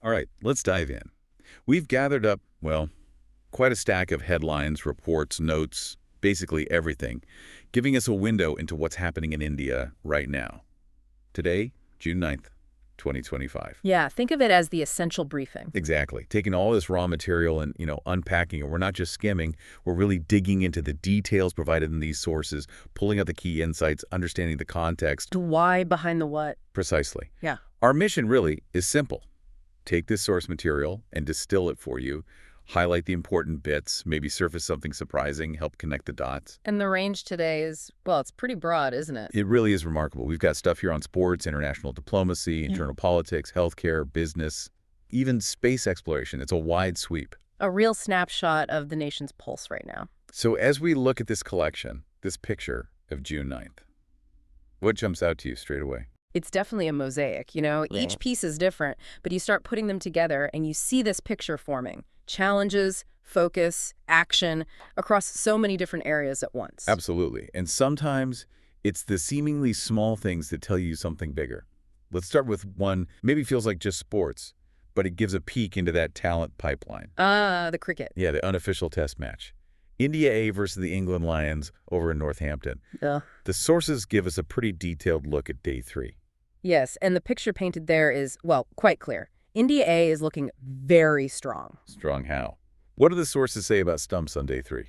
All right, let's dive in. We've gathered up, well, quite a stack of headlines, reports, notes, basically everything, giving us a window into what's happening in India right now. Today, June 9th, 2025. Yeah, think of it as the essential briefing. Exactly. Taking all this raw material and, unpacking it. We're not just skimming, we're really digging into the details provided in these sources, pulling out the key insights, understanding the context. The why behind the what. Precisely. Yeah. Our mission really is simple. Take this source material and distill it for you, highlight the important bits, maybe surface something surprising, help connect the dots. And the range today is, well, it's pretty broad, isn't it? It really is remarkable. We've got stuff here on sports, international diplomacy, internal politics, healthcare, business, even space exploration. It's a wide sweep. A real snapshot of the nation's pulse right now. So as we look at this collection, this picture of June 9th, what jumps out to you straight away? It's definitely a mosaic, Yeah. Each piece is different, but you start putting them together and you see this picture forming. Challenges, focus, action, across so many different areas at once. Absolutely. And sometimes it's the seemingly small things that tell you something bigger. Let's start with one, maybe feels like just sports, but it gives a peek into that talent pipeline. The cricket. Yeah, the unofficial test match. India A versus the England Lions over in Northampton. Ugh. The sources give us a pretty detailed look at day 3. Yes, and the picture painted there is, well, quite clear. India A is looking very strong. Strong how? What do the sources say about stumps on day 3?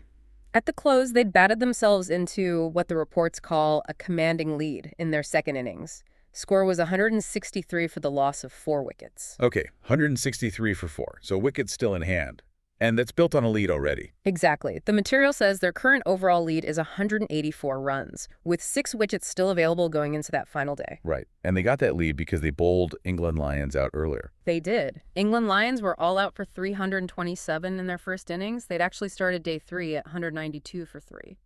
At the close, they'd batted themselves into what the reports call a commanding lead in their second innings. Score was 163 for the loss of 4 wickets. Okay, 163 for 4, so wickets still in hand. And that's built on a lead already. Exactly. The material says their current overall lead is 184 runs, with 6 wickets still available going into that final day. Right, and they got that lead because they bowled England Lions out earlier. They did. England Lions were all out for 327 in their first innings. They'd actually started day 3 at 192 for 3.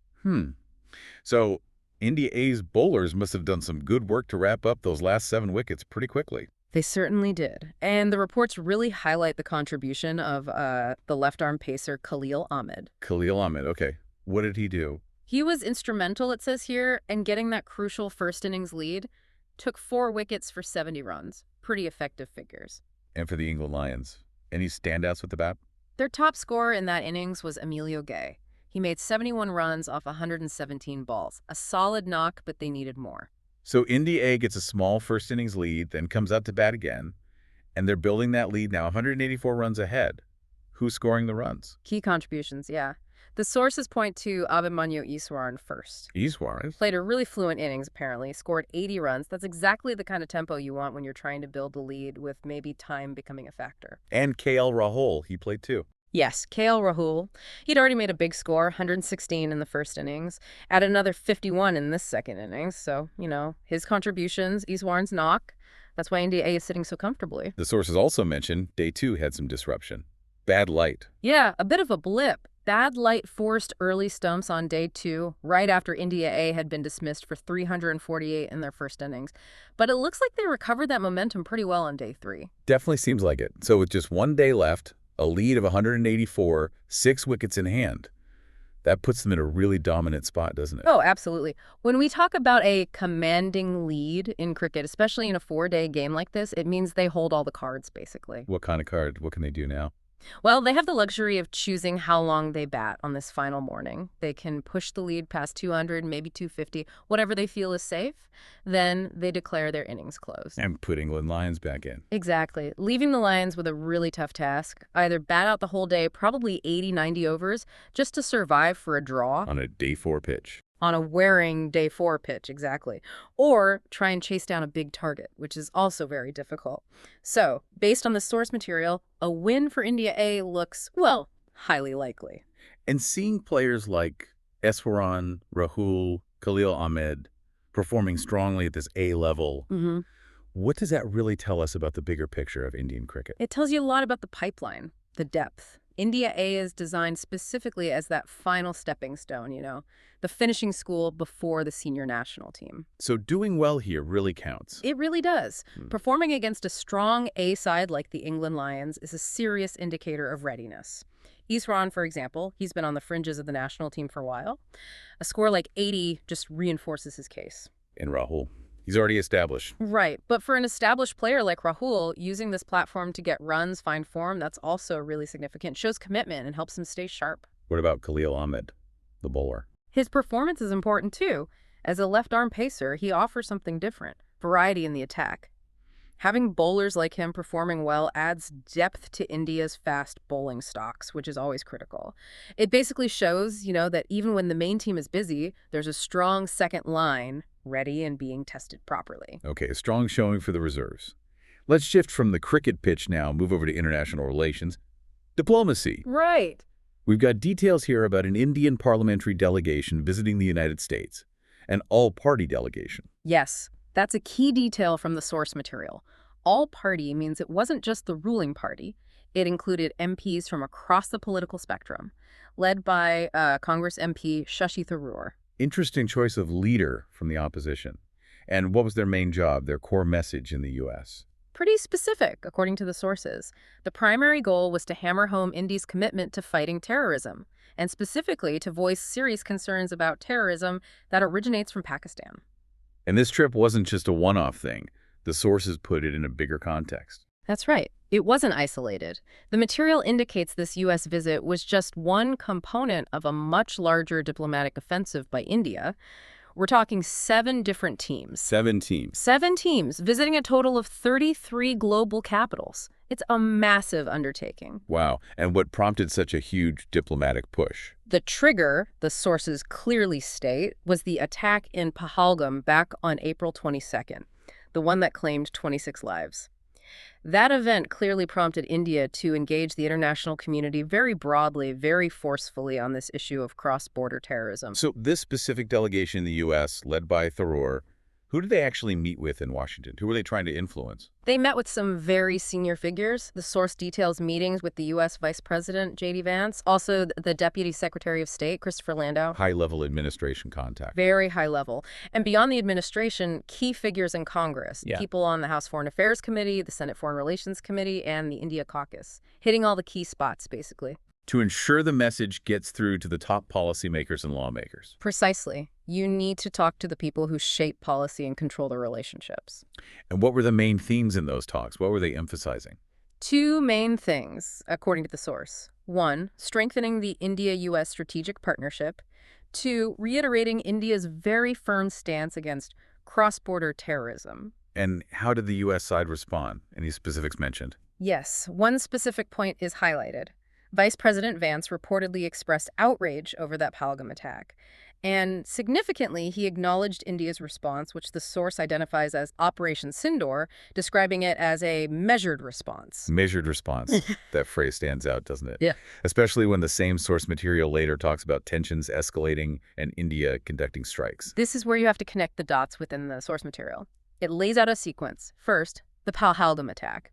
So India A's bowlers must have done some good work to wrap up those last 7 wickets pretty quickly. They certainly did. And the reports really highlight the contribution of the left-arm pacer Khalil Ahmed. Khalil Ahmed, okay. What did he do? He was instrumental, it says here, in getting that crucial first innings lead. Took 4 wickets for 70 runs. Pretty effective figures. And for the England Lions, any standouts with the bat? Their top scorer in that innings was Emilio Gay. He made 71 runs off 117 balls. A solid knock, but they needed more. So India A gets a small first innings lead, then comes out to bat again, and they're building that lead now 184 runs ahead. Who's scoring the runs? Key contributions, yeah. The sources point to Abhimanyu Iswaran first. Iswaran? Played a really fluent innings, apparently. Scored 80 runs. That's exactly the kind of tempo you want when you're trying to build a lead with maybe time becoming a factor. And KL Rahul, he played too. Yes, KL Rahul. He'd already made a big score, 116 in the first innings, added another 51 in this second innings. So, his contributions, Iswaran's knock, that's why India A is sitting so comfortably. The sources also mentioned day 2 had some disruption. Bad light. Yeah, a bit of a blip. Bad light forced early stumps on day 2, right after India A had been dismissed for 348 in their first innings. But it looks like they recovered that momentum pretty well on day 3. Definitely seems like it. So with just 1 day left, a lead of 184, 6 wickets in hand. That puts them in a really dominant spot, doesn't it? Oh, absolutely. When we talk about a commanding lead in cricket, especially in a 4-day game like this, it means they hold all the cards, basically. What kind of card? What can they do now? Well, they have the luxury of choosing how long they bat on this final morning. They can push the lead past 200, maybe 250, whatever they feel is safe. Then they declare their innings closed. And put England Lions back in. Exactly. Leaving the Lions with a really tough task. Either bat out the whole day, probably 80, 90 overs, just to survive for a draw. On a day 4 pitch. On a wearing day 4 pitch, exactly. Or try and chase down a big target, which is also very difficult. So, based on the source material, a win for India A looks, well, highly likely. And seeing players like Iswaran, Rahul, Khalil Ahmed performing strongly at this A level, what does that really tell us about the bigger picture of Indian cricket? It tells you a lot about the pipeline, the depth. India A is designed specifically as that final stepping stone, the finishing school before the senior national team. So doing well here really counts. It really does. Performing against a strong A side like the England Lions is a serious indicator of readiness. Iswaran, for example, he's been on the fringes of the national team for a while. A score like 80 just reinforces his case. And Rahul? He's already established. Right. But for an established player like Rahul, using this platform to get runs, find form, that's also really significant. Shows commitment and helps him stay sharp. What about Khalil Ahmed, the bowler? His performance is important too. As a left-arm pacer, he offers something different, variety in the attack. Having bowlers like him performing well adds depth to India's fast bowling stocks, which is always critical. It basically shows, that even when the main team is busy, there's a strong second line ready and being tested properly. Okay, a strong showing for the reserves. Let's shift from the cricket pitch now, move over to international relations. Diplomacy. Right. We've got details here about an Indian parliamentary delegation visiting the United States, an all-party delegation. Yes, that's a key detail from the source material. All-party means it wasn't just the ruling party. It included MPs from across the political spectrum, led by Congress MP Shashi Tharoor. Interesting choice of leader from the opposition. And what was their main job, their core message in the U.S.? Pretty specific, according to the sources. The primary goal was to hammer home India's commitment to fighting terrorism, and specifically to voice serious concerns about terrorism that originates from Pakistan. And this trip wasn't just a one-off thing. The sources put it in a bigger context. That's right. It wasn't isolated. The material indicates this U.S. visit was just one component of a much larger diplomatic offensive by India. We're talking 7 different teams. 7 teams. 7 teams, visiting a total of 33 global capitals. It's a massive undertaking. Wow. And what prompted such a huge diplomatic push? The trigger, the sources clearly state, was the attack in Pahalgam back on April 22nd, the one that claimed 26 lives. That event clearly prompted India to engage the international community very broadly, very forcefully on this issue of cross-border terrorism. So this specific delegation in the U.S., led by Tharoor, who did they actually meet with in Washington? Who were they trying to influence? They met with some very senior figures. The source details meetings with the U.S. Vice President, J.D. Vance, also the Deputy Secretary of State, Christopher Landau. High-level administration contact. Very high level. And beyond the administration, key figures in Congress, people on the House Foreign Affairs Committee, the Senate Foreign Relations Committee, and the India Caucus, hitting all the key spots, basically. To ensure the message gets through to the top policymakers and lawmakers. Precisely. You need to talk to the people who shape policy and control the relationships. And what were the main themes in those talks? What were they emphasizing? 2 main things, according to the source. 1, strengthening the India-U.S. strategic partnership. 2, reiterating India's very firm stance against cross-border terrorism. And how did the U.S. side respond? Any specifics mentioned? Yes, one specific point is highlighted. Vice President Vance reportedly expressed outrage over that Pahalgam attack. And significantly, he acknowledged India's response, which the source identifies as Operation Sindoor, describing it as a measured response. Measured response. That phrase stands out, doesn't it? Yeah. Especially when the same source material later talks about tensions escalating and India conducting strikes. This is where you have to connect the dots within the source material. It lays out a sequence. First, the Pahalgam attack.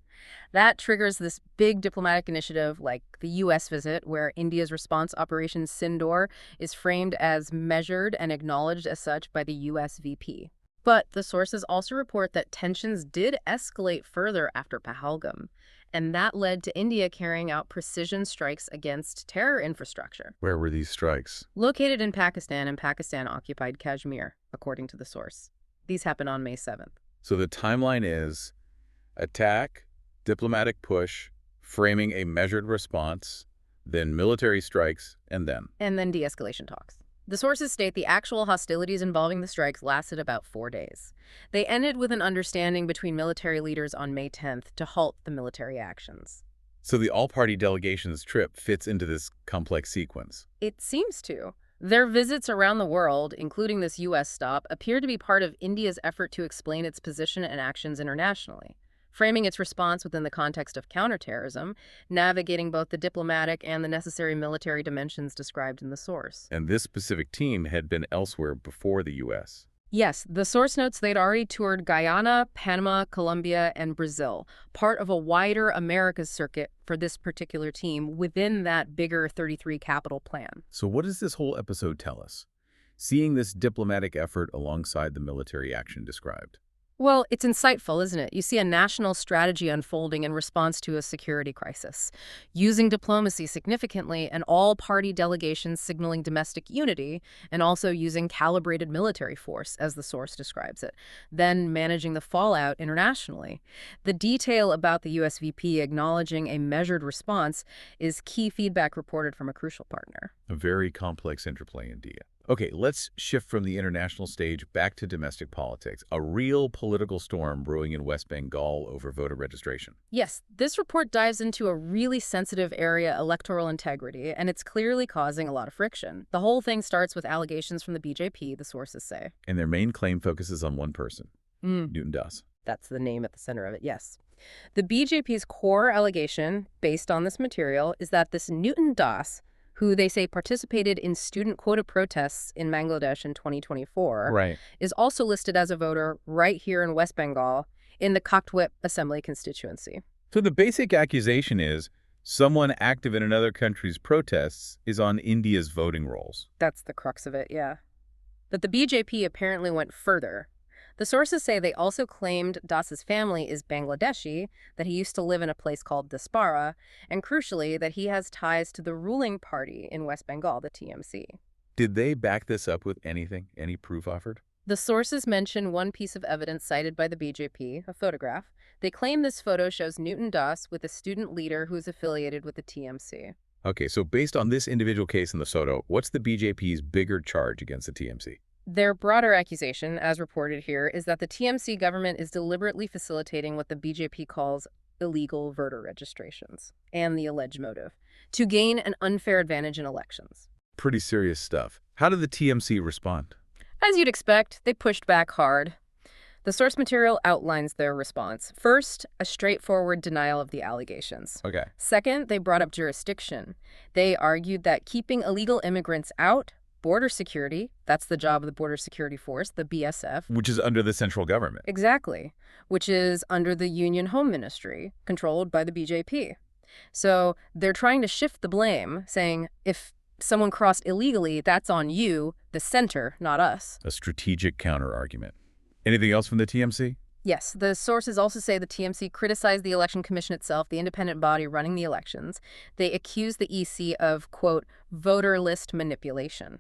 That triggers this big diplomatic initiative like the U.S. visit, where India's response, Operation Sindoor, is framed as measured and acknowledged as such by the U.S. VP. But the sources also report that tensions did escalate further after Pahalgam, and that led to India carrying out precision strikes against terror infrastructure. Where were these strikes? Located in Pakistan and Pakistan-occupied Kashmir, according to the source. These happened on May 7th. So the timeline is attack, diplomatic push, framing a measured response, then military strikes, and then de-escalation talks. The sources state the actual hostilities involving the strikes lasted about 4 days. They ended with an understanding between military leaders on May 10th to halt the military actions. So the all-party delegation's trip fits into this complex sequence. It seems to. Their visits around the world, including this U.S. stop, appear to be part of India's effort to explain its position and actions internationally, framing its response within the context of counterterrorism, navigating both the diplomatic and the necessary military dimensions described in the source. And this specific team had been elsewhere before the U.S. Yes, the source notes they'd already toured Guyana, Panama, Colombia, and Brazil, part of a wider Americas circuit for this particular team within that bigger 33 capital plan. So what does this whole episode tell us? Seeing this diplomatic effort alongside the military action described. Well, it's insightful, isn't it? You see a national strategy unfolding in response to a security crisis, using diplomacy significantly and all-party delegations signaling domestic unity, and also using calibrated military force, as the source describes it, then managing the fallout internationally. The detail about the USVP acknowledging a measured response is key feedback reported from a crucial partner. A very complex interplay indeed. Okay, let's shift from the international stage back to domestic politics. A real political storm brewing in West Bengal over voter registration. Yes, this report dives into a really sensitive area, electoral integrity, and it's clearly causing a lot of friction. The whole thing starts with allegations from the BJP, the sources say. And their main claim focuses on one person, Mm, Newton Das. that's the name at the center of it, yes. The BJP's core allegation, based on this material, is that this Newton Das, who they say participated in student quota protests in Bangladesh in 2024, Right. is also listed as a voter right here in West Bengal in the Kaktwip Assembly constituency. So the basic accusation is someone active in another country's protests is on India's voting rolls. That's the crux of it, yeah. But the BJP apparently went further. The sources say they also claimed Das's family is Bangladeshi, that he used to live in a place called Dispara, and crucially, that he has ties to the ruling party in West Bengal, the TMC. Did they back this up with anything, any proof offered? The sources mention one piece of evidence cited by the BJP, a photograph. They claim this photo shows Newton Das with a student leader who is affiliated with the TMC. Okay, so based on this individual case in the Soto, what's the BJP's bigger charge against the TMC? Their broader accusation, as reported here, is that the TMC government is deliberately facilitating what the BJP calls illegal voter registrations, and the alleged motive, to gain an unfair advantage in elections. Pretty serious stuff. How did the TMC respond? As you'd expect, they pushed back hard. The source material outlines their response. First, a straightforward denial of the allegations. Okay. Second, they brought up jurisdiction. They argued that keeping illegal immigrants out, border security, that's the job of the Border Security Force, the BSF. Which is under the central government. Exactly, which is under the Union Home Ministry, controlled by the BJP. So they're trying to shift the blame, saying if someone crossed illegally, that's on you, the center, not us. A strategic counter-argument. Anything else from the TMC? Yes, the sources also say the TMC criticized the Election Commission itself, the independent body running the elections. They accused the EC of, quote, voter list manipulation.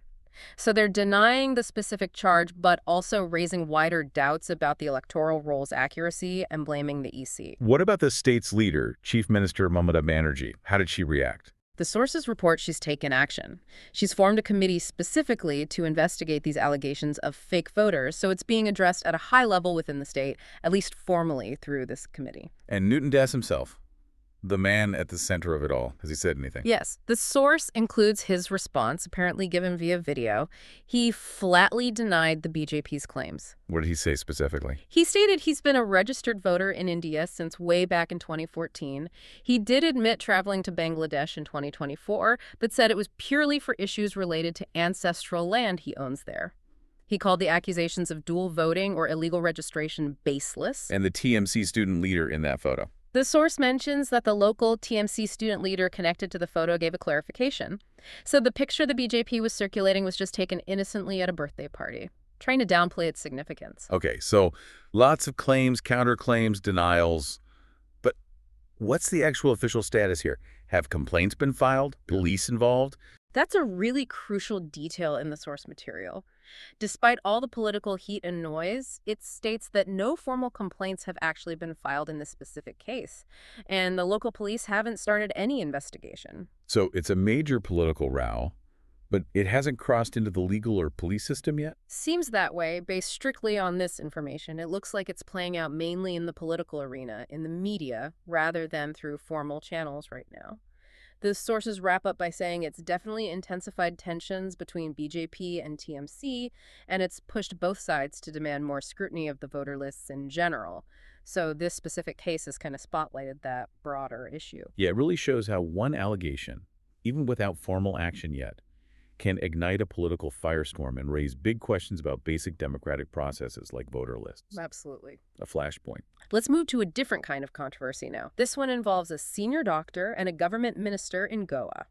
So they're denying the specific charge, but also raising wider doubts about the electoral roll's accuracy and blaming the EC. What about the state's leader, Chief Minister Mamata Banerjee? How did she react? The sources report she's taken action. She's formed a committee specifically to investigate these allegations of fake voters, so it's being addressed at a high level within the state, at least formally through this committee. And Newton Das himself, the man at the center of it all, has he said anything? Yes. The source includes his response, apparently given via video. He flatly denied the BJP's claims. What did he say specifically? He stated he's been a registered voter in India since way back in 2014. He did admit traveling to Bangladesh in 2024, but said it was purely for issues related to ancestral land he owns there. He called the accusations of dual voting or illegal registration baseless. And the TMC student leader in that photo. The source mentions that the local TMC student leader connected to the photo gave a clarification. So the picture the BJP was circulating was just taken innocently at a birthday party, trying to downplay its significance. Okay, so lots of claims, counterclaims, denials. But what's the actual official status here? Have complaints been filed? Police involved? That's a really crucial detail in the source material. Despite all the political heat and noise, it states that no formal complaints have actually been filed in this specific case, and the local police haven't started any investigation. So it's a major political row, but it hasn't crossed into the legal or police system yet? Seems that way, based strictly on this information. It looks like it's playing out mainly in the political arena, in the media, rather than through formal channels right now. The sources wrap up by saying it's definitely intensified tensions between BJP and TMC, and it's pushed both sides to demand more scrutiny of the voter lists in general. So this specific case has kind of spotlighted that broader issue. Yeah, it really shows how one allegation, even without formal action yet, can ignite a political firestorm and raise big questions about basic democratic processes like voter lists. Absolutely. A flashpoint. Let's move to a different kind of controversy now. This one involves a senior doctor and a government minister in Goa.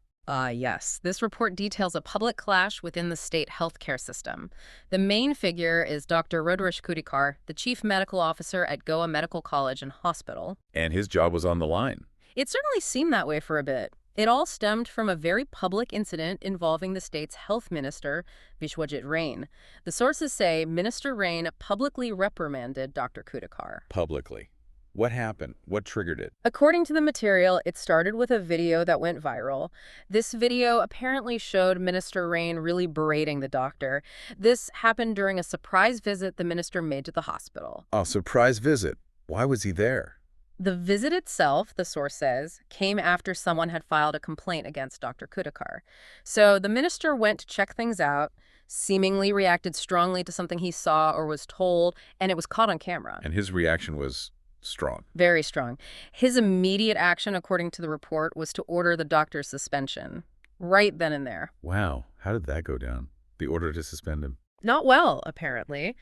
Yes. This report details a public clash within the state healthcare system. The main figure is Dr. Rodrish Kudikar, the chief medical officer at Goa Medical College and Hospital. And his job was on the line. It certainly seemed that way for a bit. It all stemmed from a very public incident involving the state's health minister, Vishwajit Rain. The sources say Minister Rain publicly reprimanded Dr. Kudikar. Publicly. What happened? What triggered it? According to the material, it started with a video that went viral. This video apparently showed Minister Rain really berating the doctor. This happened during a surprise visit the minister made to the hospital. A surprise visit. Why was he there? The visit itself, the source says, came after someone had filed a complaint against Dr. Kudikar. So the minister went to check things out, seemingly reacted strongly to something he saw or was told, and it was caught on camera. And his reaction was strong. Very strong. His immediate action, according to the report, was to order the doctor's suspension. Right then and there. Wow. How did that go down? The order to suspend him? Not well, apparently.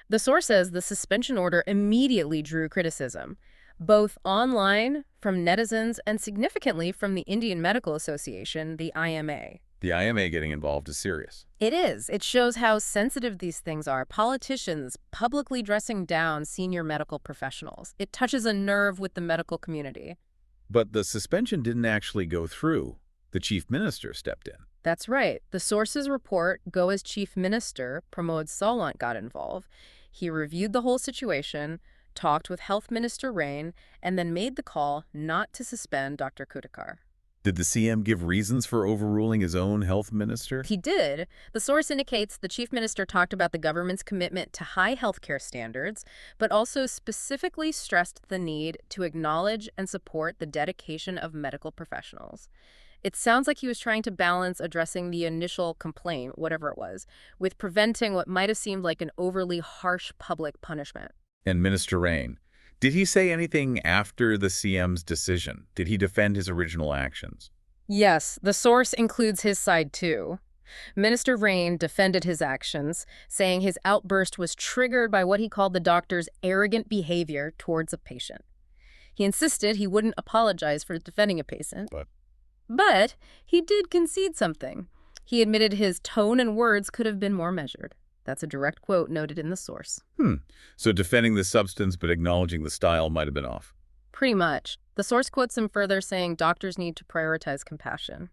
The source says the suspension order immediately drew criticism, both online, from netizens, and significantly from the Indian Medical Association, the IMA. The IMA getting involved is serious. It is. It shows how sensitive these things are. Politicians publicly dressing down senior medical professionals. It touches a nerve with the medical community. But the suspension didn't actually go through. The chief minister stepped in. That's right. The sources report Goa's chief minister, Pramod Sawant, got involved. He reviewed the whole situation, talked with Health Minister Rain, and then made the call not to suspend Dr. Kudikar. Did the CM give reasons for overruling his own health minister? He did. The source indicates the chief minister talked about the government's commitment to high healthcare standards, but also specifically stressed the need to acknowledge and support the dedication of medical professionals. It sounds like he was trying to balance addressing the initial complaint, whatever it was, with preventing what might have seemed like an overly harsh public punishment. And Minister Rain, did he say anything after the CM's decision? Did he defend his original actions? Yes, the source includes his side too. Minister Rain defended his actions, saying his outburst was triggered by what he called the doctor's arrogant behavior towards a patient. He insisted he wouldn't apologize for defending a patient. But he did concede something. He admitted his tone and words could have been more measured. That's a direct quote noted in the source. So defending the substance but acknowledging the style might have been off. Pretty much. The source quotes him further saying doctors need to prioritize compassion.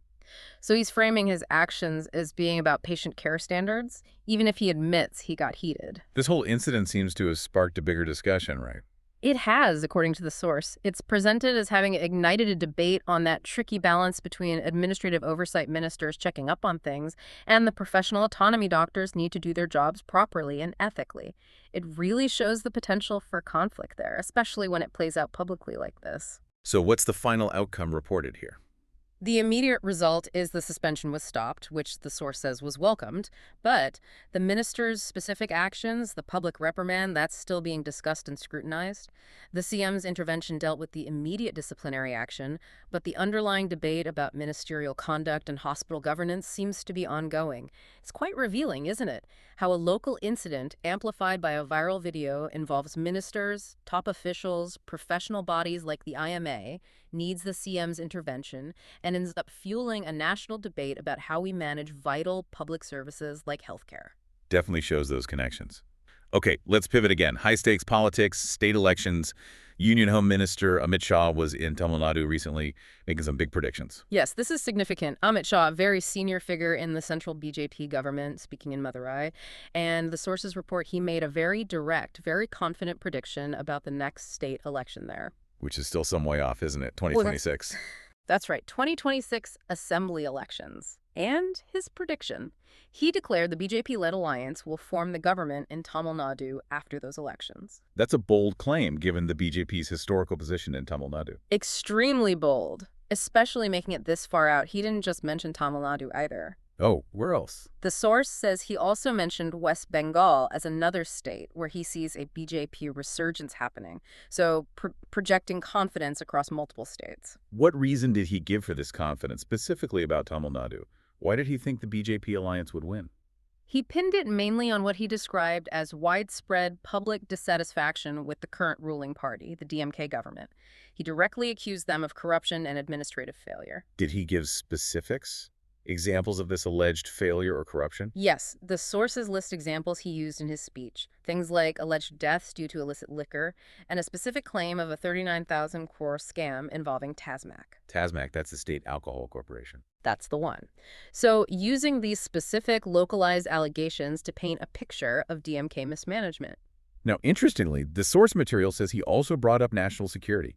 So he's framing his actions as being about patient care standards, even if he admits he got heated. This whole incident seems to have sparked a bigger discussion, right? It has, according to the source. It's presented as having ignited a debate on that tricky balance between administrative oversight ministers checking up on things and the professional autonomy doctors need to do their jobs properly and ethically. It really shows the potential for conflict there, especially when it plays out publicly like this. So what's the final outcome reported here? The immediate result is the suspension was stopped, which the source says was welcomed, but the minister's specific actions, the public reprimand, that's still being discussed and scrutinized. The CM's intervention dealt with the immediate disciplinary action, but the underlying debate about ministerial conduct and hospital governance seems to be ongoing. It's quite revealing, isn't it? How a local incident, amplified by a viral video, involves ministers, top officials, professional bodies like the IMA, needs the CM's intervention, and ends up fueling a national debate about how we manage vital public services like healthcare. Definitely shows those connections. Okay, let's pivot again. High-stakes politics, state elections. Union Home Minister Amit Shah was in Tamil Nadu recently making some big predictions. Yes, this is significant. Amit Shah, a very senior figure in the central BJP government, speaking in Madurai, and the sources report he made a very direct, very confident prediction about the next state election there. Which is still some way off, isn't it? 2026. That's right, 2026 assembly elections. And his prediction. He declared the BJP-led alliance will form the government in Tamil Nadu after those elections. That's a bold claim, given the BJP's historical position in Tamil Nadu. Extremely bold, especially making it this far out. He didn't just mention Tamil Nadu either. Oh, where else? The source says he also mentioned West Bengal as another state where he sees a BJP resurgence happening, so projecting confidence across multiple states. What reason did he give for this confidence, specifically about Tamil Nadu? Why did he think the BJP alliance would win? He pinned it mainly on what he described as widespread public dissatisfaction with the current ruling party, the DMK government. He directly accused them of corruption and administrative failure. Did he give specifics? Examples of this alleged failure or corruption? Yes, the sources list examples he used in his speech, things like alleged deaths due to illicit liquor, and a specific claim of a 39,000 crore scam involving Tasmac. Tasmac, that's the state alcohol corporation. That's the one. So, using these specific localized allegations to paint a picture of DMK mismanagement. Now, interestingly, the source material says he also brought up national security.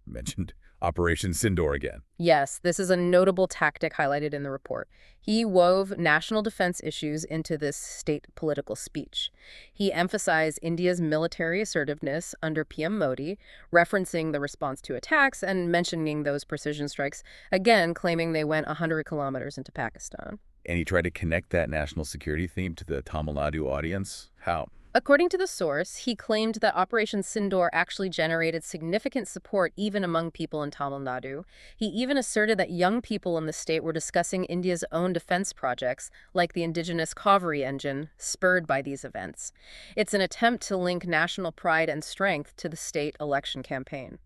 Mentioned Operation Sindoor again. Yes, this is a notable tactic highlighted in the report. He wove national defense issues into this state political speech. He emphasized India's military assertiveness under PM Modi, referencing the response to attacks and mentioning those precision strikes, again claiming they went 100 kilometers into Pakistan. And he tried to connect that national security theme to the Tamil Nadu audience. How? According to the source, he claimed that Operation Sindoor actually generated significant support even among people in Tamil Nadu. He even asserted that young people in the state were discussing India's own defense projects, like the indigenous Kaveri engine, spurred by these events. It's an attempt to link national pride and strength to the state election campaign.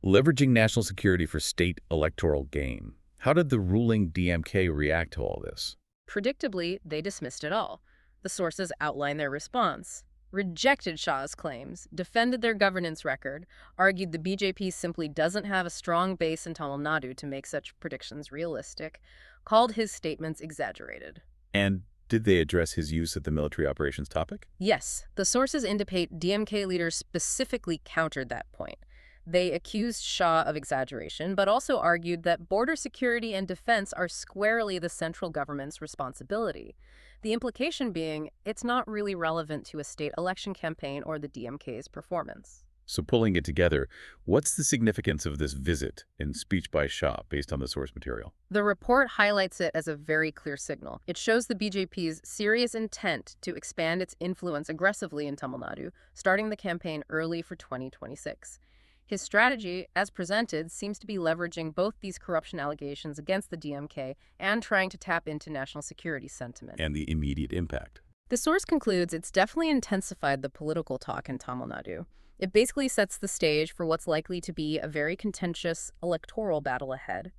Leveraging national security for state electoral gain. How did the ruling DMK react to all this? Predictably, they dismissed it all. The sources outline their response. Rejected Shah's claims, defended their governance record, argued the BJP simply doesn't have a strong base in Tamil Nadu to make such predictions realistic, called his statements exaggerated. And did they address his use of the military operations topic? Yes, the sources indicate DMK leaders specifically countered that point. They accused Shah of exaggeration, but also argued that border security and defense are squarely the central government's responsibility. The implication being, it's not really relevant to a state election campaign or the DMK's performance. So pulling it together, what's the significance of this visit and speech by Shah based on the source material? The report highlights it as a very clear signal. It shows the BJP's serious intent to expand its influence aggressively in Tamil Nadu, starting the campaign early for 2026. His strategy, as presented, seems to be leveraging both these corruption allegations against the DMK and trying to tap into national security sentiment. And the immediate impact. The source concludes it's definitely intensified the political talk in Tamil Nadu. It basically sets the stage for what's likely to be a very contentious electoral battle ahead.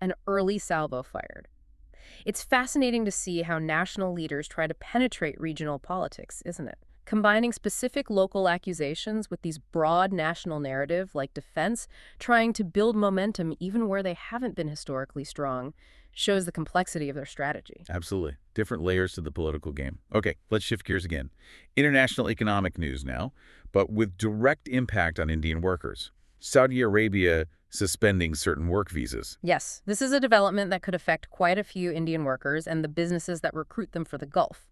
An early salvo fired. It's fascinating to see how national leaders try to penetrate regional politics, isn't it? Combining specific local accusations with these broad national narrative like defense, trying to build momentum even where they haven't been historically strong, shows the complexity of their strategy. Absolutely. Different layers to the political game. Okay, let's shift gears again. International economic news now, but with direct impact on Indian workers. Saudi Arabia suspending certain work visas. Yes, this is a development that could affect quite a few Indian workers and the businesses that recruit them for the Gulf.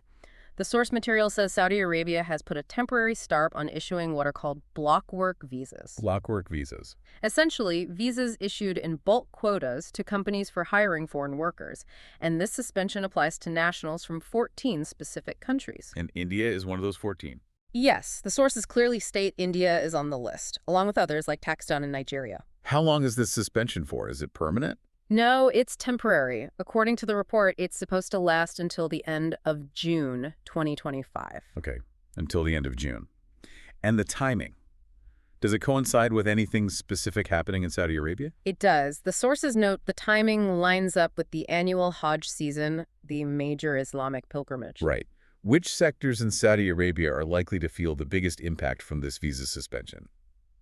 The source material says Saudi Arabia has put a temporary stop on issuing what are called block work visas. Block work visas. Essentially, visas issued in bulk quotas to companies for hiring foreign workers, and this suspension applies to nationals from 14 specific countries. And India is one of those 14. Yes, the sources clearly state India is on the list, along with others like Pakistan and Nigeria. How long is this suspension for? Is it permanent? No, it's temporary. According to the report, it's supposed to last until the end of June 2025. Okay, until the end of June. And the timing. Does it coincide with anything specific happening in Saudi Arabia? It does. The sources note the timing lines up with the annual Hajj season, the major Islamic pilgrimage. Right. Which sectors in Saudi Arabia are likely to feel the biggest impact from this visa suspension?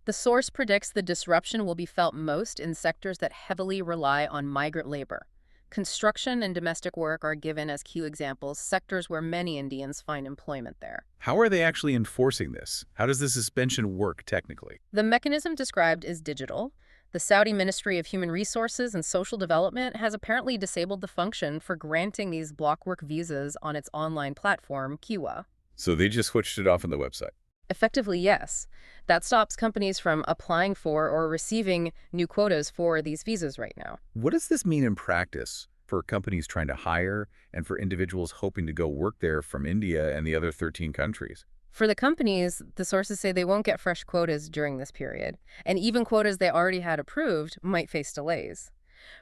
The source predicts the disruption will be felt most in sectors that heavily rely on migrant labor. Construction and domestic work are given as key examples, sectors where many Indians find employment there. How are they actually enforcing this? How does the suspension work technically? The mechanism described is digital. The Saudi Ministry of Human Resources and Social Development has apparently disabled the function for granting these block work visas on its online platform, Kiwa. So they just switched it off on the website. Effectively, yes. That stops companies from applying for or receiving new quotas for these visas right now. What does this mean in practice for companies trying to hire and for individuals hoping to go work there from India and the other 13 countries? For the companies, the sources say they won't get fresh quotas during this period, and even quotas they already had approved might face delays.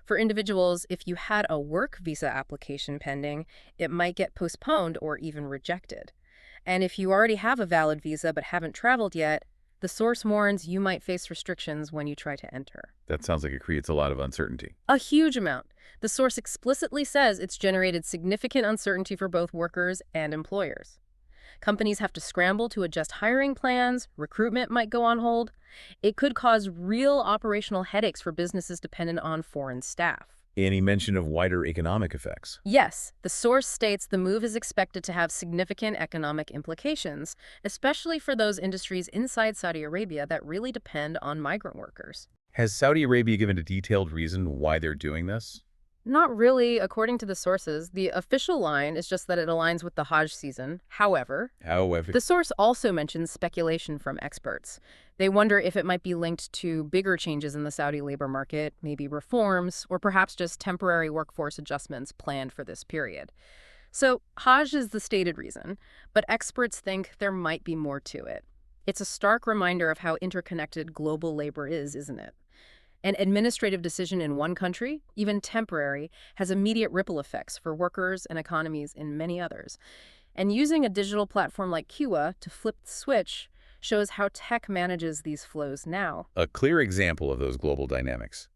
For individuals, if you had a work visa application pending, it might get postponed or even rejected. And if you already have a valid visa but haven't traveled yet, the source warns you might face restrictions when you try to enter. That sounds like it creates a lot of uncertainty. A huge amount. The source explicitly says it's generated significant uncertainty for both workers and employers. Companies have to scramble to adjust hiring plans, recruitment might go on hold. It could cause real operational headaches for businesses dependent on foreign staff. Any mention of wider economic effects? Yes, the source states the move is expected to have significant economic implications, especially for those industries inside Saudi Arabia that really depend on migrant workers. Has Saudi Arabia given a detailed reason why they're doing this? Not really, according to the sources. The official line is just that it aligns with the Hajj season. However, However, the source also mentions speculation from experts. They wonder if it might be linked to bigger changes in the Saudi labor market, maybe reforms, or perhaps just temporary workforce adjustments planned for this period. So Hajj is the stated reason, but experts think there might be more to it. It's a stark reminder of how interconnected global labor is, isn't it? An administrative decision in one country, even temporary, has immediate ripple effects for workers and economies in many others. And using a digital platform like QA to flip the switch shows how tech manages these flows now. a clear example of those global dynamics.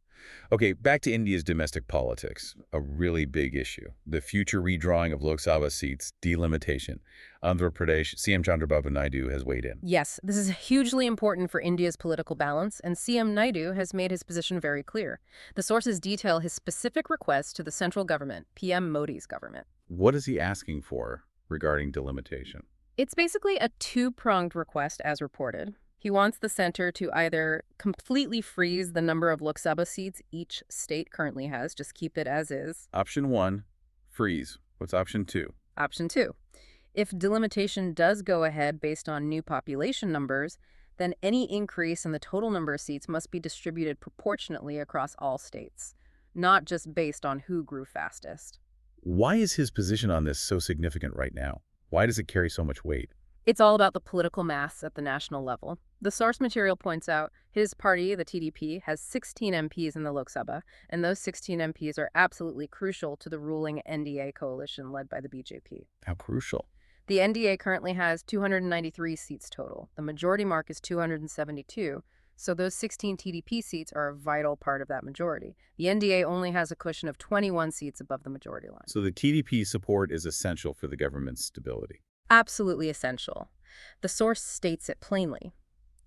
Okay, back to India's domestic politics, a really big issue. The future redrawing of Lok Sabha seats, delimitation. Andhra Pradesh, CM Chandrababu Naidu has weighed in. Yes, this is hugely important for India's political balance, and CM Naidu has made his position very clear. The sources detail his specific request to the central government, PM Modi's government. What is he asking for regarding delimitation? It's basically a two-pronged request as reported. He wants the center to either completely freeze the number of Lok Sabha seats each state currently has, just keep it as is. Option 1, freeze. What's option 2? Option 2, if delimitation does go ahead based on new population numbers, then any increase in the total number of seats must be distributed proportionately across all states, not just based on who grew fastest. Why is his position on this so significant right now? Why does it carry so much weight? It's all about the political mass at the national level. The source material points out his party, the TDP, has 16 MPs in the Lok Sabha, and those 16 MPs are absolutely crucial to the ruling NDA coalition led by the BJP. How crucial. The NDA currently has 293 seats total. The majority mark is 272, so those 16 TDP seats are a vital part of that majority. The NDA only has a cushion of 21 seats above the majority line. So the TDP support is essential for the government's stability. Absolutely essential. The source states it plainly.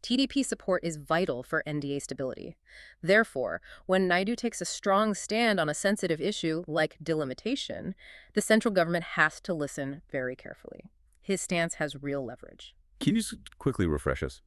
TDP support is vital for NDA stability. Therefore, when Naidu takes a strong stand on a sensitive issue like delimitation, the central government has to listen very carefully. His stance has real leverage. Can you just quickly refresh us?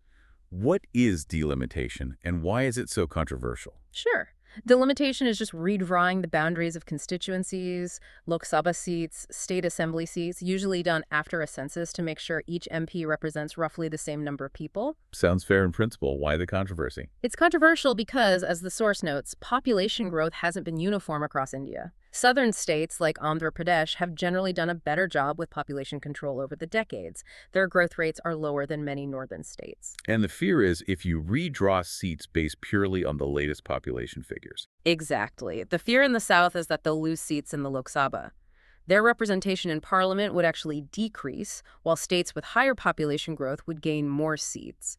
What is delimitation and why is it so controversial? Sure. Delimitation is just redrawing the boundaries of constituencies, Lok Sabha seats, state assembly seats, usually done after a census to make sure each MP represents roughly the same number of people. Sounds fair in principle. Why the controversy? It's controversial because, as the source notes, population growth hasn't been uniform across India. Southern states like Andhra Pradesh have generally done a better job with population control over the decades. Their growth rates are lower than many northern states. And the fear is if you redraw seats based purely on the latest population figures. Exactly. The fear in the South is that they'll lose seats in the Lok Sabha. Their representation in parliament would actually decrease, while states with higher population growth would gain more seats.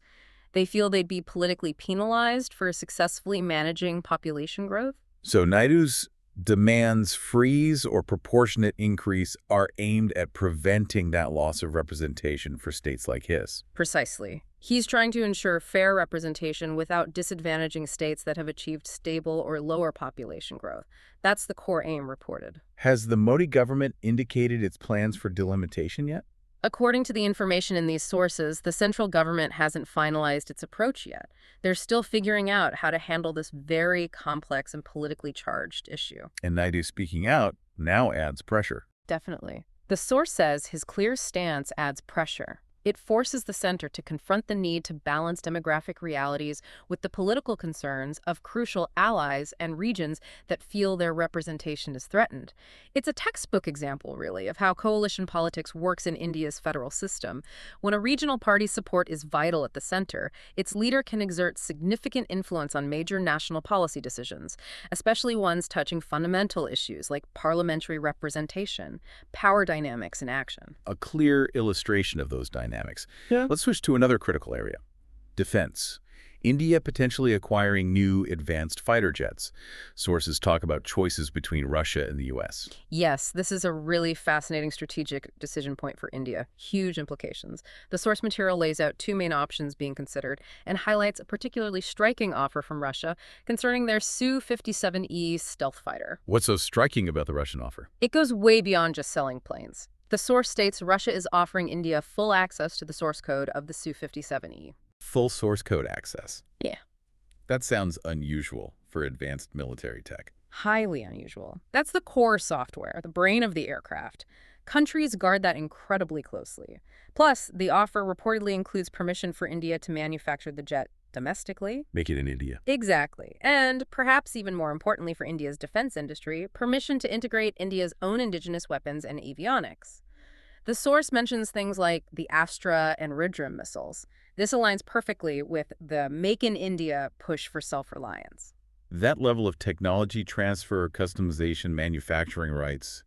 They feel they'd be politically penalized for successfully managing population growth. So Naidu's demands freeze or proportionate increase are aimed at preventing that loss of representation for states like his. Precisely. He's trying to ensure fair representation without disadvantaging states that have achieved stable or lower population growth. That's the core aim reported. Has the Modi government indicated its plans for delimitation yet? According to the information in these sources, the central government hasn't finalized its approach yet. They're still figuring out how to handle this very complex and politically charged issue. And Naidu speaking out now adds pressure. Definitely. The source says his clear stance adds pressure. It forces the center to confront the need to balance demographic realities with the political concerns of crucial allies and regions that feel their representation is threatened. It's a textbook example, really, of how coalition politics works in India's federal system. When a regional party's support is vital at the center, its leader can exert significant influence on major national policy decisions, especially ones touching fundamental issues like parliamentary representation, power dynamics in action. A clear illustration of those dynamics. Yeah. Let's switch to another critical area. Defense. India potentially acquiring new advanced fighter jets. Sources talk about choices between Russia and the U.S. Yes, this is a really fascinating strategic decision point for India. Huge implications. The source material lays out two main options being considered and highlights a particularly striking offer from Russia concerning their Su-57E stealth fighter. What's so striking about the Russian offer? It goes way beyond just selling planes. The source states Russia is offering India full access to the source code of the Su-57E. Full source code access. Yeah. That sounds unusual for advanced military tech. Highly unusual. That's the core software, the brain of the aircraft. Countries guard that incredibly closely. Plus, the offer reportedly includes permission for India to manufacture the jet domestically. Make it in India. Exactly. And perhaps even more importantly for India's defense industry, permission to integrate India's own indigenous weapons and avionics. The source mentions things like the Astra and Rudram missiles. This aligns perfectly with the Make in India push for self-reliance. That level of technology transfer, customization, manufacturing rights,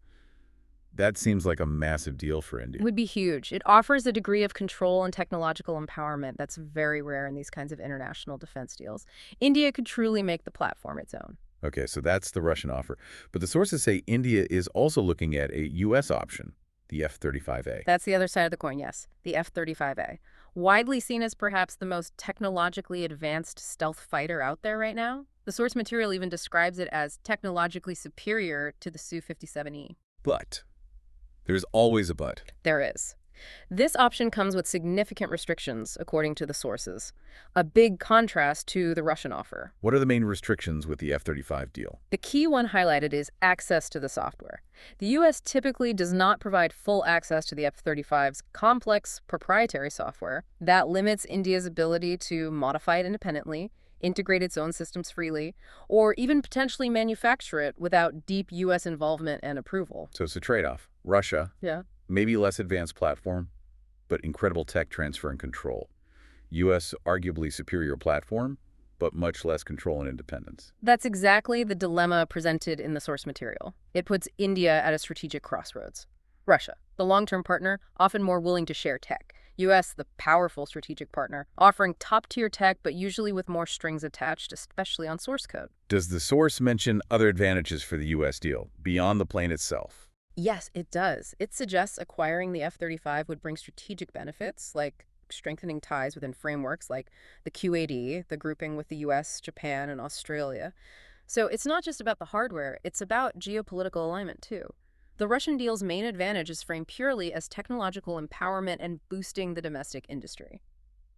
that seems like a massive deal for India. It would be huge. It offers a degree of control and technological empowerment that's very rare in these kinds of international defense deals. India could truly make the platform its own. Okay, so that's the Russian offer. But the sources say India is also looking at a U.S. option, the F-35A. That's the other side of the coin, yes, the F-35A. Widely seen as perhaps the most technologically advanced stealth fighter out there right now. The source material even describes it as technologically superior to the Su-57E. But there's always a but. There is. This option comes with significant restrictions, according to the sources. A big contrast to the Russian offer. What are the main restrictions with the F-35 deal? The key one highlighted is access to the software. The U.S. typically does not provide full access to the F-35's complex proprietary software. That limits India's ability to modify it independently, integrate its own systems freely, or even potentially manufacture it without deep U.S. involvement and approval. So it's a trade-off. Russia, Yeah. maybe less advanced platform, but incredible tech transfer and control. U.S. arguably superior platform, but much less control and independence. That's exactly the dilemma presented in the source material. It puts India at a strategic crossroads. Russia, the long-term partner, often more willing to share tech. U.S., the powerful strategic partner, offering top-tier tech, but usually with more strings attached, especially on source code. Does the source mention other advantages for the U.S. deal, beyond the plane itself? Yes, it does. It suggests acquiring the F-35 would bring strategic benefits, like strengthening ties within frameworks like the QAD, the grouping with the U.S., Japan, and Australia. So it's not just about the hardware, it's about geopolitical alignment, too. The Russian deal's main advantage is framed purely as technological empowerment and boosting the domestic industry.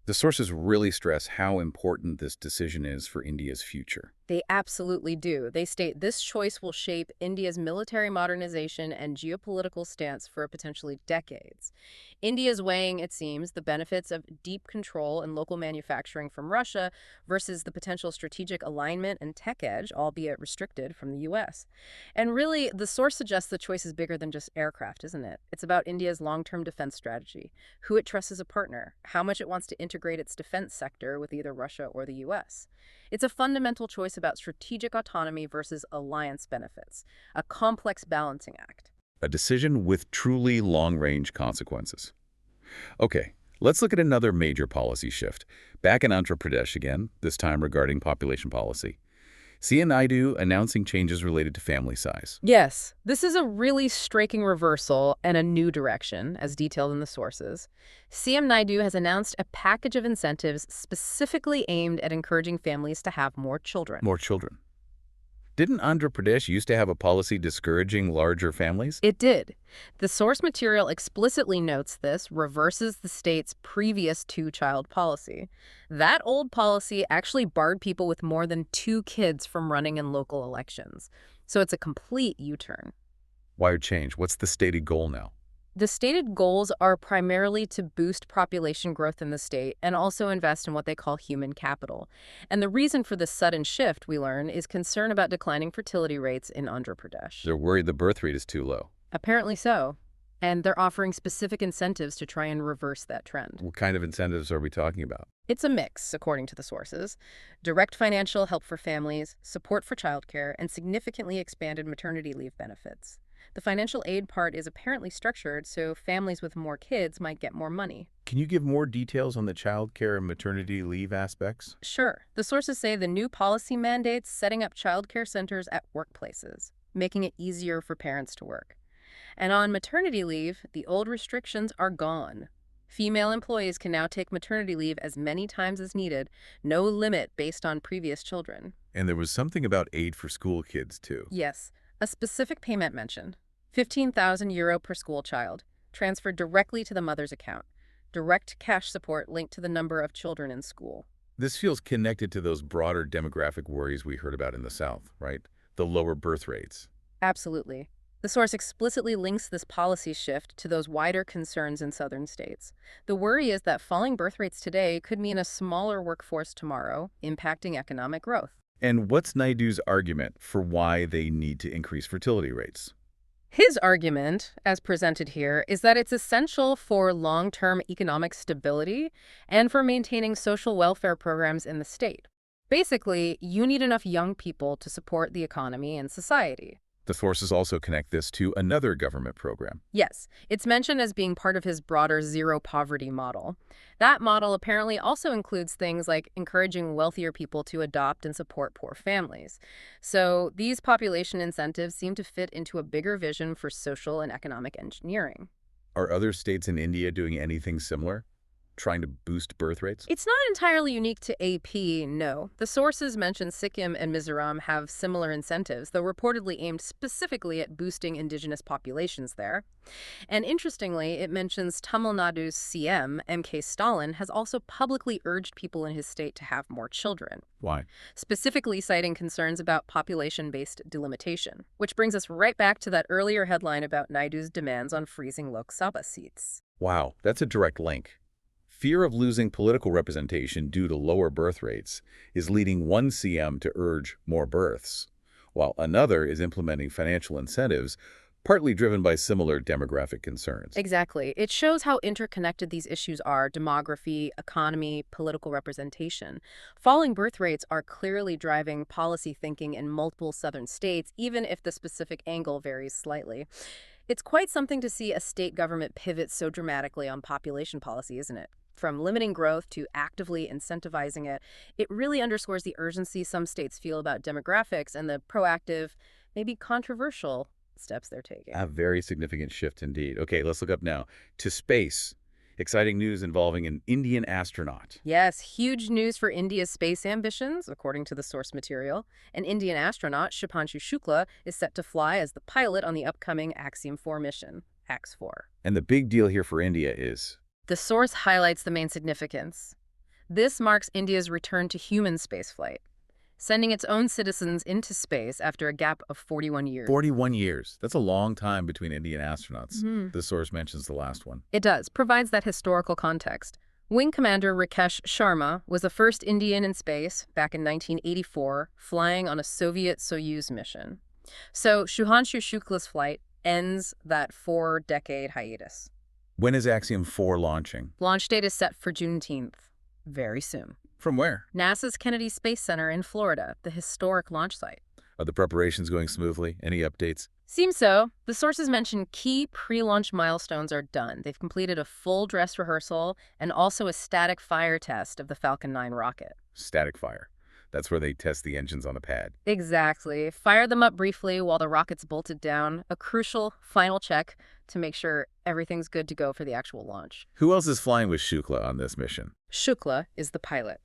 The sources really stress how important this decision is for India's future. They absolutely do. They state this choice will shape India's military modernization and geopolitical stance for potentially decades. India is weighing, it seems, the benefits of deep control and local manufacturing from Russia versus the potential strategic alignment and tech edge, albeit restricted, from the U.S. And really, the source suggests the choice is bigger than just aircraft, isn't it? It's about India's long-term defense strategy, who it trusts as a partner, how much it wants to integrate its defense sector with either Russia or the U.S. It's a fundamental choice about strategic autonomy versus alliance benefits, a complex balancing act. A decision with truly long-range consequences. Okay, let's look at another major policy shift. Back in Andhra Pradesh again, this time regarding population policy. CM Naidu announcing changes related to family size. Yes, this is a really striking reversal and a new direction, as detailed in the sources. CM Naidu has announced a package of incentives specifically aimed at encouraging families to have more children. More children. Didn't Andhra Pradesh used to have a policy discouraging larger families? It did. The source material explicitly notes this reverses the state's previous two-child policy. That old policy actually barred people with more than 2 kids from running in local elections. So it's a complete U-turn. Why change? What's the stated goal now? The stated goals are primarily to boost population growth in the state and also invest in what they call human capital. And the reason for this sudden shift, we learn, is concern about declining fertility rates in Andhra Pradesh. They're worried the birth rate is too low. Apparently so. And they're offering specific incentives to try and reverse that trend. What kind of incentives are we talking about? It's a mix, according to the sources. Direct financial help for families, support for childcare, and significantly expanded maternity leave benefits. The financial aid part is apparently structured so families with more kids might get more money. Can you give more details on the childcare and maternity leave aspects? Sure. The sources say the new policy mandates setting up childcare centers at workplaces, making it easier for parents to work. And on maternity leave, the old restrictions are gone. Female employees can now take maternity leave as many times as needed, no limit based on previous children. And there was something about aid for school kids, too. Yes, a specific payment mentioned. €15,000 per school child, transferred directly to the mother's account. Direct cash support linked to the number of children in school. This feels connected to those broader demographic worries we heard about in the South, right? The lower birth rates. Absolutely. The source explicitly links this policy shift to those wider concerns in southern states. The worry is that falling birth rates today could mean a smaller workforce tomorrow, impacting economic growth. And what's Naidu's argument for why they need to increase fertility rates? His argument, as presented here, is that it's essential for long-term economic stability and for maintaining social welfare programs in the state. Basically, you need enough young people to support the economy and society. The sources also connect this to another government program. Yes, it's mentioned as being part of his broader zero poverty model. That model apparently also includes things like encouraging wealthier people to adopt and support poor families. So these population incentives seem to fit into a bigger vision for social and economic engineering. Are other states in India doing anything similar? Trying to boost birth rates? It's not entirely unique to AP, no. The sources mention Sikkim and Mizoram have similar incentives, though reportedly aimed specifically at boosting indigenous populations there. And interestingly, it mentions Tamil Nadu's CM, M.K. Stalin, has also publicly urged people in his state to have more children. Why? Specifically citing concerns about population-based delimitation, which brings us right back to that earlier headline about Naidu's demands on freezing Lok Sabha seats. Wow, that's a direct link. Fear of losing political representation due to lower birth rates is leading one CM to urge more births, while another is implementing financial incentives, partly driven by similar demographic concerns. Exactly. It shows how interconnected these issues are: demography, economy, political representation. Falling birth rates are clearly driving policy thinking in multiple southern states, even if the specific angle varies slightly. It's quite something to see a state government pivot so dramatically on population policy, isn't it? From limiting growth to actively incentivizing it, it really underscores the urgency some states feel about demographics and the proactive, maybe controversial steps they're taking. A very significant shift indeed. Okay, let's look up now to space. Exciting news involving an Indian astronaut. Yes, huge news for India's space ambitions, according to the source material. An Indian astronaut, Shubhanshu Shukla, is set to fly as the pilot on the upcoming Axiom 4 mission, AX-4. And the big deal here for India is... The source highlights the main significance. This marks India's return to human spaceflight, sending its own citizens into space after a gap of 41 years. 41 years. That's a long time between Indian astronauts. The source mentions the last one. It does, provides that historical context. Wing Commander Rakesh Sharma was the first Indian in space back in 1984, flying on a Soviet Soyuz mission. So Shubhanshu Shukla's flight ends that 4-decade hiatus. When is Axiom 4 launching? Launch date is set for Juneteenth, very soon. From where? NASA's Kennedy Space Center in Florida, the historic launch site. Are the preparations going smoothly? Any updates? Seems so. The sources mention key pre-launch milestones are done. They've completed a full dress rehearsal and also a static fire test of the Falcon 9 rocket. Static fire. That's where they test the engines on the pad. Exactly. Fire them up briefly while the rocket's bolted down. A crucial final check to make sure everything's good to go for the actual launch. Who else is flying with Shukla on this mission? Shukla is the pilot.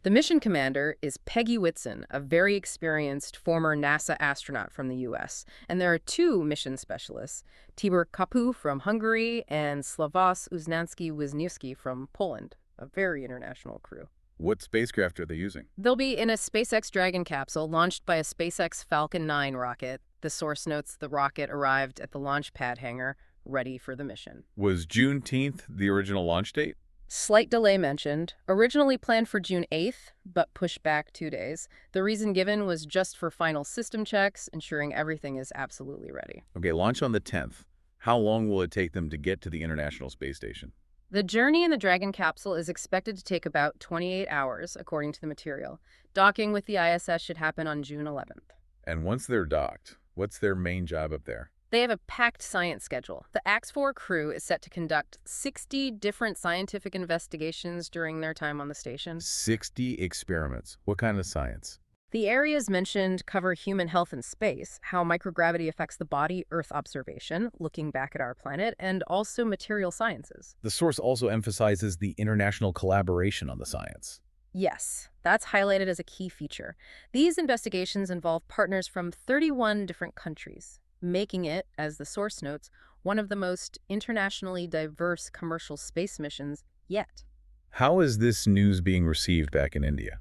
The mission commander is Peggy Whitson, a very experienced former NASA astronaut from the U.S. And there are 2 mission specialists, Tibor Kapu from Hungary and Slavos Uznanski-Wisniewski from Poland, a very international crew. What spacecraft are they using? They'll be in a SpaceX Dragon capsule launched by a SpaceX Falcon 9 rocket. The source notes the rocket arrived at the launch pad hangar ready for the mission. Was Juneteenth the original launch date? Slight delay mentioned, originally planned for June 8th, but pushed back 2 days. The reason given was just for final system checks, ensuring everything is absolutely ready. Okay, launch on the 10th. How long will it take them to get to the International Space Station? The journey in the Dragon capsule is expected to take about 28 hours, according to the material. Docking with the ISS should happen on June 11th. And once they're docked, what's their main job up there? They have a packed science schedule. The AX-4 crew is set to conduct 60 different scientific investigations during their time on the station. 60 experiments. What kind of science? The areas mentioned cover human health in space, how microgravity affects the body, Earth observation, looking back at our planet, and also material sciences. The source also emphasizes the international collaboration on the science. Yes, that's highlighted as a key feature. These investigations involve partners from 31 different countries, making it, as the source notes, one of the most internationally diverse commercial space missions yet. How is this news being received back in India?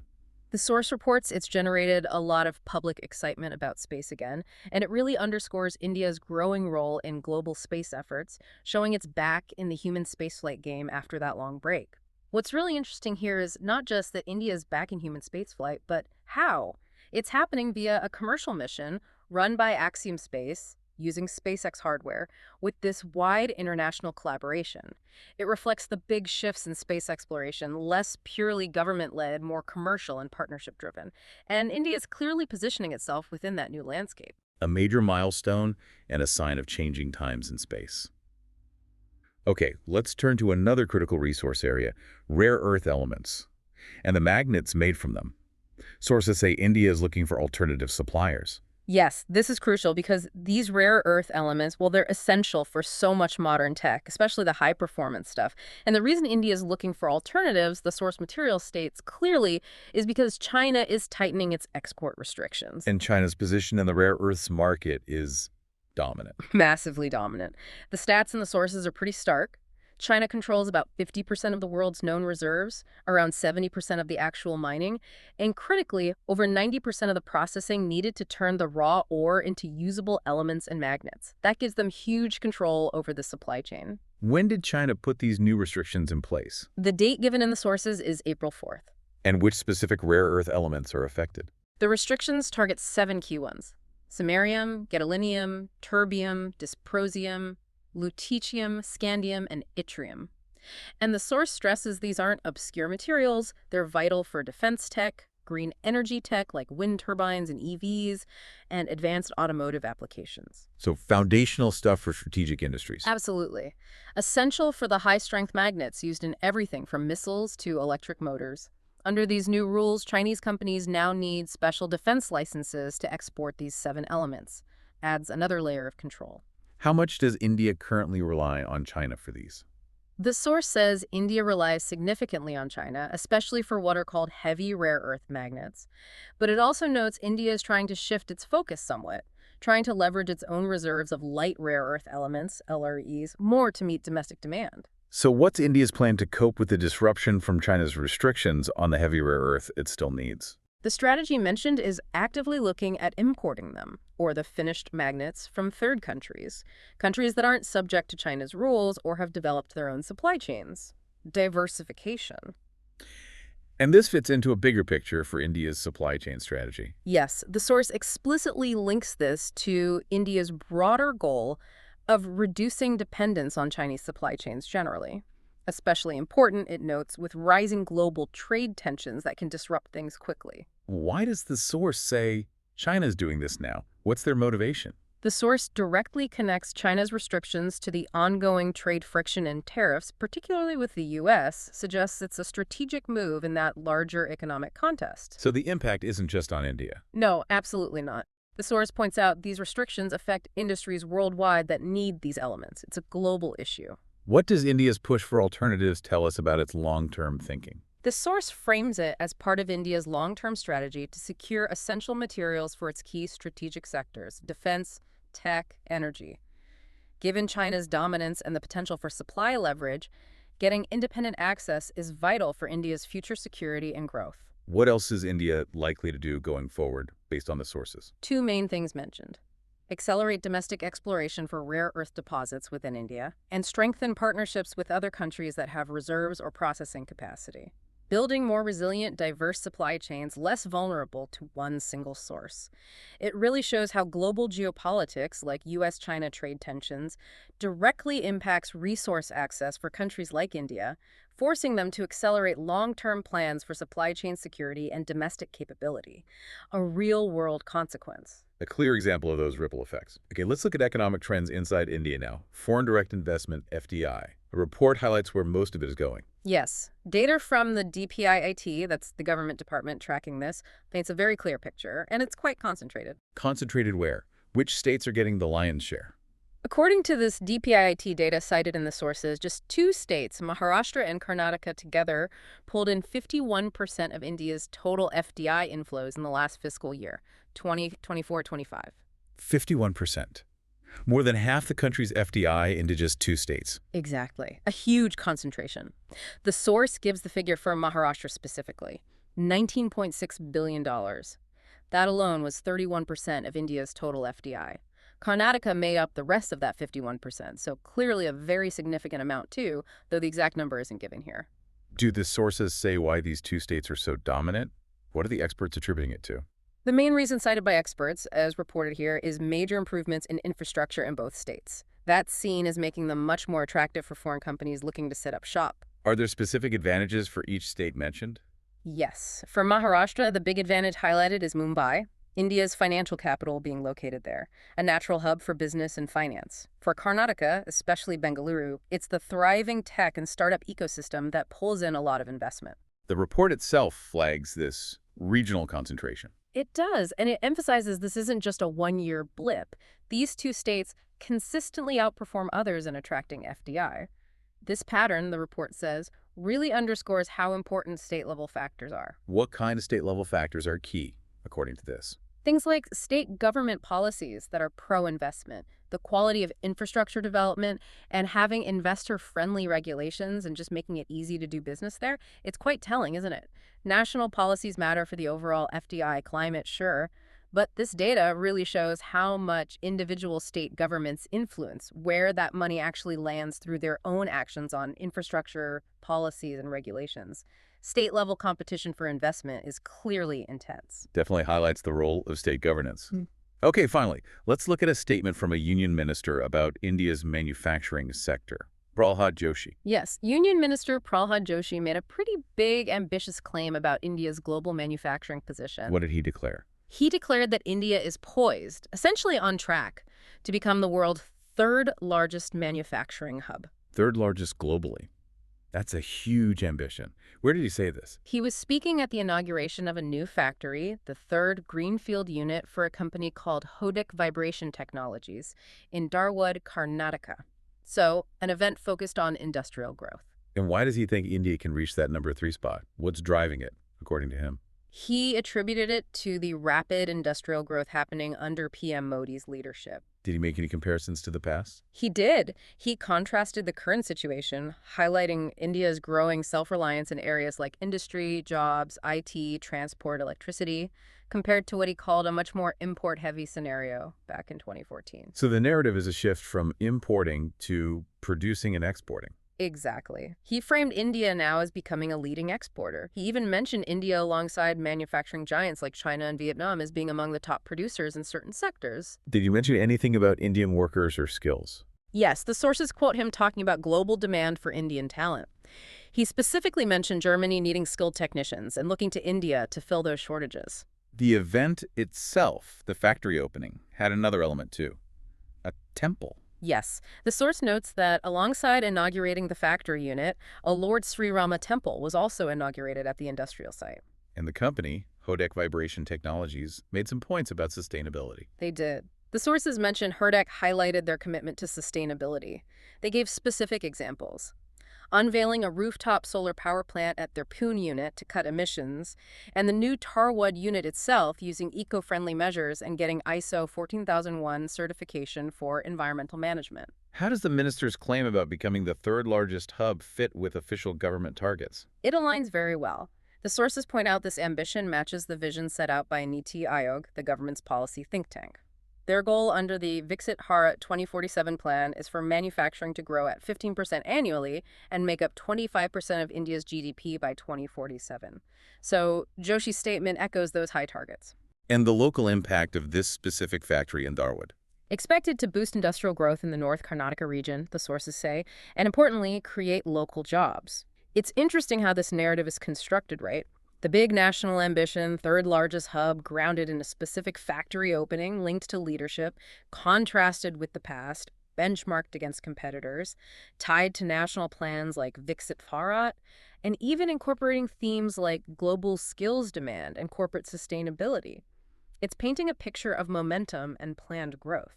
The source reports it's generated a lot of public excitement about space again, and it really underscores India's growing role in global space efforts, showing it's back in the human spaceflight game after that long break. What's really interesting here is not just that India is back in human spaceflight, but how. It's happening via a commercial mission run by Axiom Space, using SpaceX hardware, with this wide international collaboration. It reflects the big shifts in space exploration, less purely government-led, more commercial and partnership-driven. And India is clearly positioning itself within that new landscape. A major milestone and a sign of changing times in space. Okay, let's turn to another critical resource area, rare earth elements, and the magnets made from them. Sources say India is looking for alternative suppliers. Yes, this is crucial because these rare earth elements, well, they're essential for so much modern tech, especially the high-performance stuff. And the reason India is looking for alternatives, the source material states clearly, is because China is tightening its export restrictions. And China's position in the rare earths market is dominant. Massively dominant. The stats and the sources are pretty stark. China controls about 50% of the world's known reserves, around 70% of the actual mining, and critically, over 90% of the processing needed to turn the raw ore into usable elements and magnets. That gives them huge control over the supply chain. When did China put these new restrictions in place? The date given in the sources is April 4th. And which specific rare earth elements are affected? The restrictions target 7 key ones: samarium, gadolinium, terbium, dysprosium, lutetium, scandium, and yttrium. And the source stresses these aren't obscure materials, they're vital for defense tech, green energy tech like wind turbines and EVs, and advanced automotive applications. So foundational stuff for strategic industries. Absolutely. Essential for the high-strength magnets used in everything from missiles to electric motors. Under these new rules, Chinese companies now need special defense licenses to export these 7 elements. Adds another layer of control. How much does India currently rely on China for these? The source says India relies significantly on China, especially for what are called heavy rare earth magnets. But it also notes India is trying to shift its focus somewhat, trying to leverage its own reserves of light rare earth elements, LREs, more to meet domestic demand. So what's India's plan to cope with the disruption from China's restrictions on the heavy rare earth it still needs? The strategy mentioned is actively looking at importing them, or the finished magnets, from third countries, countries that aren't subject to China's rules or have developed their own supply chains. Diversification. And this fits into a bigger picture for India's supply chain strategy. Yes, the source explicitly links this to India's broader goal of reducing dependence on Chinese supply chains generally. Especially important, it notes, with rising global trade tensions that can disrupt things quickly. Why does the source say China's doing this now? What's their motivation? The source directly connects China's restrictions to the ongoing trade friction and tariffs, particularly with the U.S., suggests it's a strategic move in that larger economic contest. So the impact isn't just on India. No, absolutely not. The source points out these restrictions affect industries worldwide that need these elements. It's a global issue. What does India's push for alternatives tell us about its long-term thinking? The source frames it as part of India's long-term strategy to secure essential materials for its key strategic sectors: defense, tech, energy. Given China's dominance and the potential for supply leverage, getting independent access is vital for India's future security and growth. What else is India likely to do going forward, based on the sources? 2 main things mentioned: accelerate domestic exploration for rare earth deposits within India, and strengthen partnerships with other countries that have reserves or processing capacity. Building more resilient, diverse supply chains less vulnerable to one single source. It really shows how global geopolitics, like US-China trade tensions, directly impacts resource access for countries like India, forcing them to accelerate long-term plans for supply chain security and domestic capability. A real-world consequence. A clear example of those ripple effects. Okay, let's look at economic trends inside India now. Foreign direct investment, FDI. A report highlights where most of it is going. Yes, data from the DPIIT, that's the government department tracking this, paints a very clear picture, and it's quite concentrated. Concentrated where? Which states are getting the lion's share? According to this DPIIT data cited in the sources, just two states, Maharashtra and Karnataka together, pulled in 51% of India's total FDI inflows in the last fiscal year, 2024-25. 51%. More than half the country's FDI into just two states. Exactly. A huge concentration. The source gives the figure for Maharashtra specifically, $19.6 billion. That alone was 31% of India's total FDI. Karnataka made up the rest of that 51%, so clearly a very significant amount too, though the exact number isn't given here. Do the sources say why these two states are so dominant? What are the experts attributing it to? The main reason cited by experts, as reported here, is major improvements in infrastructure in both states. That's seen as making them much more attractive for foreign companies looking to set up shop. Are there specific advantages for each state mentioned? Yes. For Maharashtra, the big advantage highlighted is Mumbai, India's financial capital being located there, a natural hub for business and finance. For Karnataka, especially Bengaluru, it's the thriving tech and startup ecosystem that pulls in a lot of investment. The report itself flags this regional concentration. It does, and it emphasizes this isn't just a one-year blip. These two states consistently outperform others in attracting FDI. This pattern, the report says, really underscores how important state-level factors are. What kind of state-level factors are key, according to this? Things like state government policies that are pro-investment, the quality of infrastructure development, and having investor-friendly regulations and just making it easy to do business there, it's quite telling, isn't it? National policies matter for the overall FDI climate, sure, but this data really shows how much individual state governments influence where that money actually lands through their own actions on infrastructure, policies, and regulations. State-level competition for investment is clearly intense. Definitely highlights the role of state governance. Okay, finally, let's look at a statement from a union minister about India's manufacturing sector. Prahlad Joshi. Yes, Union Minister Prahlad Joshi made a pretty big, ambitious claim about India's global manufacturing position. What did he declare? He declared that India is poised, essentially on track, to become the world's third largest manufacturing hub. Third largest globally. That's a huge ambition. Where did he say this? He was speaking at the inauguration of a new factory, the third greenfield unit for a company called Hodek Vibration Technologies in Dharwad, Karnataka. So, an event focused on industrial growth. And why does he think India can reach that number 3 spot? What's driving it, according to him? He attributed it to the rapid industrial growth happening under PM Modi's leadership. Did he make any comparisons to the past? He did. He contrasted the current situation, highlighting India's growing self-reliance in areas like industry, jobs, IT, transport, electricity, compared to what he called a much more import-heavy scenario back in 2014. So the narrative is a shift from importing to producing and exporting. Exactly. He framed India now as becoming a leading exporter. He even mentioned India alongside manufacturing giants like China and Vietnam as being among the top producers in certain sectors. Did you mention anything about Indian workers or skills? Yes, the sources quote him talking about global demand for Indian talent. He specifically mentioned Germany needing skilled technicians and looking to India to fill those shortages. The event itself, the factory opening, had another element too. A temple. Yes. The source notes that alongside inaugurating the factory unit, a Lord Sri Rama temple was also inaugurated at the industrial site. And the company, Hodek Vibration Technologies, made some points about sustainability. They did. The sources mentioned Hodek highlighted their commitment to sustainability. They gave specific examples. Unveiling a rooftop solar power plant at their Pune unit to cut emissions, and the new Dharwad unit itself using eco-friendly measures and getting ISO 14001 certification for environmental management. How does the minister's claim about becoming the third largest hub fit with official government targets? It aligns very well. The sources point out this ambition matches the vision set out by Niti Aayog, the government's policy think tank. Their goal under the Viksit Bharat 2047 plan is for manufacturing to grow at 15% annually and make up 25% of India's GDP by 2047. So Joshi's statement echoes those high targets. And the local impact of this specific factory in Darwood. Expected to boost industrial growth in the North Karnataka region, the sources say, and importantly, create local jobs. It's interesting how this narrative is constructed, right? The big national ambition, third largest hub, grounded in a specific factory opening linked to leadership, contrasted with the past, benchmarked against competitors, tied to national plans like Viksit Bharat, and even incorporating themes like global skills demand and corporate sustainability. It's painting a picture of momentum and planned growth.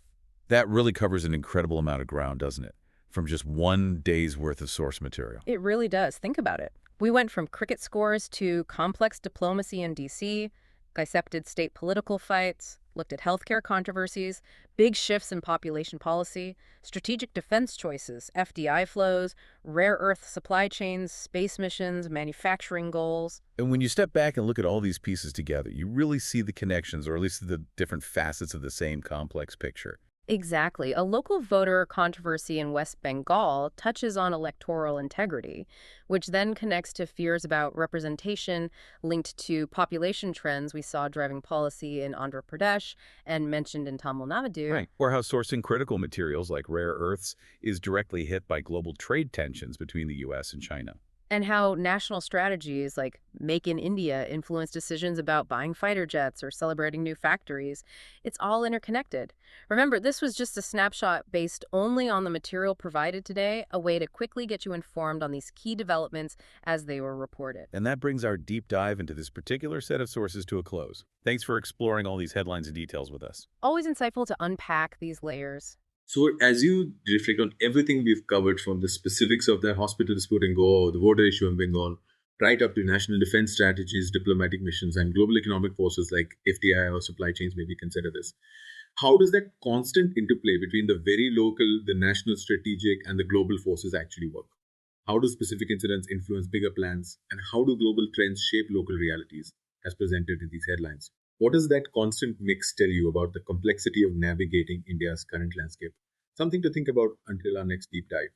That really covers an incredible amount of ground, doesn't it? From just one day's worth of source material. It really does. Think about it. We went from cricket scores to complex diplomacy in D.C., dissected state political fights, looked at healthcare controversies, big shifts in population policy, strategic defense choices, FDI flows, rare earth supply chains, space missions, manufacturing goals. And when you step back and look at all these pieces together, you really see the connections, or at least the different facets of the same complex picture. Exactly. A local voter controversy in West Bengal touches on electoral integrity, which then connects to fears about representation linked to population trends we saw driving policy in Andhra Pradesh and mentioned in Tamil Nadu. Right. Or how sourcing critical materials like rare earths is directly hit by global trade tensions between the U.S. and China. And how national strategies like Make in India influence decisions about buying fighter jets or celebrating new factories. It's all interconnected. Remember, this was just a snapshot based only on the material provided today, a way to quickly get you informed on these key developments as they were reported. And that brings our deep dive into this particular set of sources to a close. Thanks for exploring all these headlines and details with us. Always insightful to unpack these layers. So, as you reflect on everything we've covered from the specifics of the hospital dispute in Goa, the voter issue in Bengal, right up to national defense strategies, diplomatic missions, and global economic forces like FDI or supply chains, maybe consider this. How does that constant interplay between the very local, the national strategic, and the global forces actually work? How do specific incidents influence bigger plans? And how do global trends shape local realities, as presented in these headlines? What does that constant mix tell you about the complexity of navigating India's current landscape? Something to think about until our next deep dive.